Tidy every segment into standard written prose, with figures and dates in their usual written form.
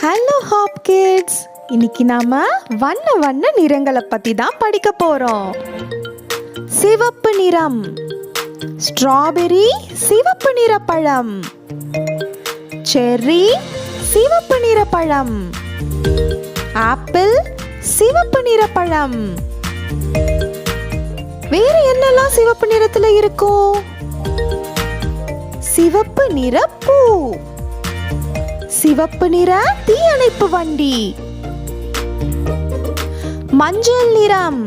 Hello hop kids, இன்னைக்கு நாம வண்ண வண்ண நிறங்களை பத்தி தான் படிக்க போறோம். சிவப்பு நிறம், ஸ்ட்ராபெரி சிவப்பு நிற பழம், செர்ரி சிவப்பு நிற பழம், ஆப்பிள் சிவப்பு நிற பழம். வேற என்னெல்லாம் சிவப்பு நிறத்துல இருக்கும்? சிவப்பு நிற பூ, சிவப்பு நிற தீயணைப்பு வண்டி, மஞ்சள் நிறம்,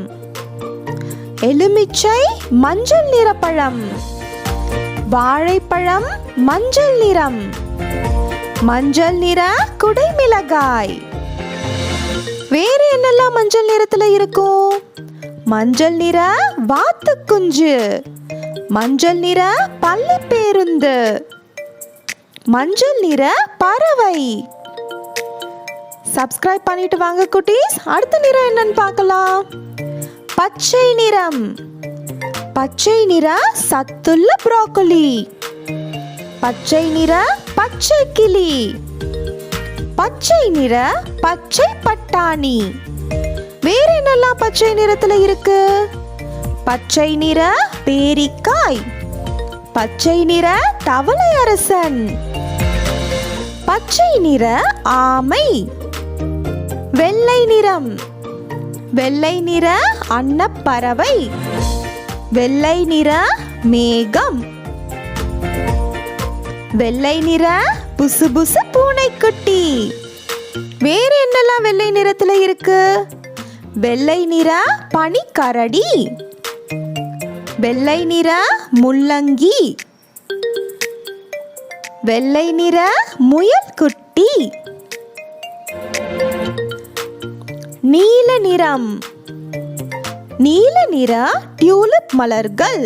எலுமிச்சை மஞ்சள் நிற பழம், வாழைப்பழம் மஞ்சள் நிறம், மஞ்சள் நிற குடைமிளகாய். வேறு என்னெல்லாம் மஞ்சள் நிறத்துல இருக்கும்? மஞ்சள் நிற வாத்து குஞ்சு, மஞ்சள் நிற பள்ளி பேருந்து, மஞ்சள் நிற பறவை. சப்ஸ்கிரைப் பண்ணிட்டு வாங்க குட்டீஸ். அடுத்த நிறம் என்னன்னு பார்க்கலாம். பச்சை நிறம், பச்சை நிற சத்துள்ள ப்ரோக்கோலி, பச்சை நிற பச்சை கிளி, பச்சை நிற பச்சை பட்டாணி. வேற என்னெல்லாம் பச்சை நிறத்துல இருக்கு? பச்சை நிற பேரிக்காய், பச்சை நிற தவளை அரசன், பச்சை நிற ஆமை. வெள்ளை நிறம், வெள்ளை நிற அன்னப்பறவை, வெள்ளை நிற மேகம், வெள்ளை நிற புசுபுசு பூனைக்குட்டி. வேற என்னெல்லாம் வெள்ளை நிறத்துல இருக்கு? வெள்ளை நிற பனிக்கரடி, வெள்ளை நிற முள்ளங்கி, வெள்ளை நிற முயல் குட்டி. நீல நிறம், நீல நிற டியூலிப் மலர்கள்,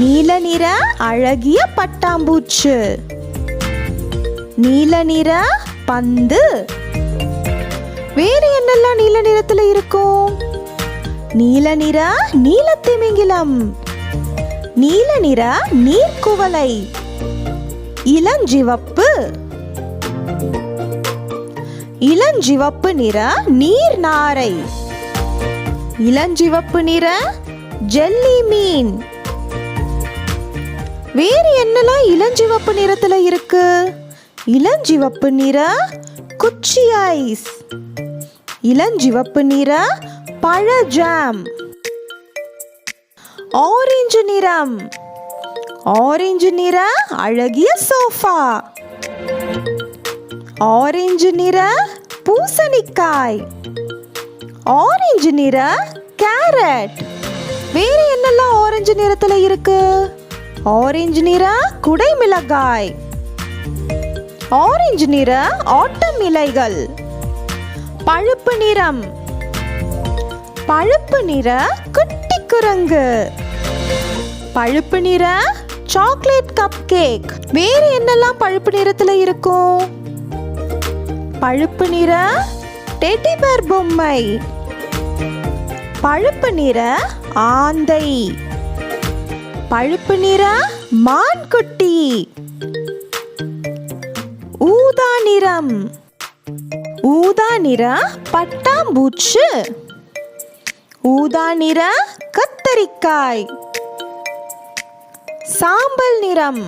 நீல நிற அழகிய பட்டாம்பூச்சு, நீல நிற பந்து. வேறு என்னெல்லாம் நீல நிறத்துல இருக்கும்? நீல நிற நீலத்திமிங்கிலம், நீல நிற நீர்க்குவளை, இளஞ்சிவப்பு, இளஞ்சிவப்பு நிற நீர் நாரை, இளஞ்சிவப்பு நிற ஜெல்லி மீன். வேறு என்னெல்லாம் இளஞ்சிவப்பு நிறத்துல இருக்கு? இளஞ்சிவப்பு நிற குச்சி ஐஸ், இளஞ்சிவப்பு நிற பழ ஜாம். ஆரஞ்சு நிறம், ஆரஞ்சு நிற அழகிய சோஃபா, ஆரஞ்சு நிற பூசணிக்காய், ஆரஞ்சு நிற கேரட். வேற என்னெல்லாம் ஆரஞ்சு நிறத்துல இருக்கு? ஆரஞ்சு நிற குடைமிளகாய், ஆரஞ்சு நிற ஆட்டம் இலைகள். பழுப்பு நிறம், பழுப்பு நிற குட்டி குரங்கு, பழுப்பு நிற சாக்லேட் கப் கேக். வேறு என்னெல்லாம் பழுப்பு நிறத்துல இருக்கும்? பழுப்பு நிற டெடி பேர் பொம்மை, பழுப்பு நிற ஆந்தை, பழுப்பு நிற மான் குட்டி. ஊதா நிறம், ஊதா நிற பட்டாம்பூச்சு, ஊதா நிற கத்தரிக்காய். சாம்பல் நிறம்,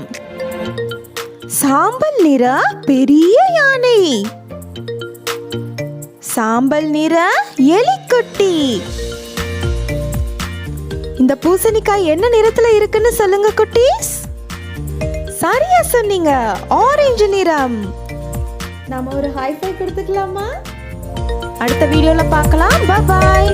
சாம்பல் நிற பெரிய யானை, சாம்பல் நிற எலிக்குட்டி. இந்த பூசணிக்காய் என்ன நிறத்துல இருக்குன்னு சொல்லுங்க குட்டீஸ். சரியா சொன்னீங்க, ஆரஞ்சு நிறம். நாம ஒரு ஹை-ஃபை கொடுத்துக்கலாமா? அடுத்த வீடியோல பார்க்கலாம். Bye bye.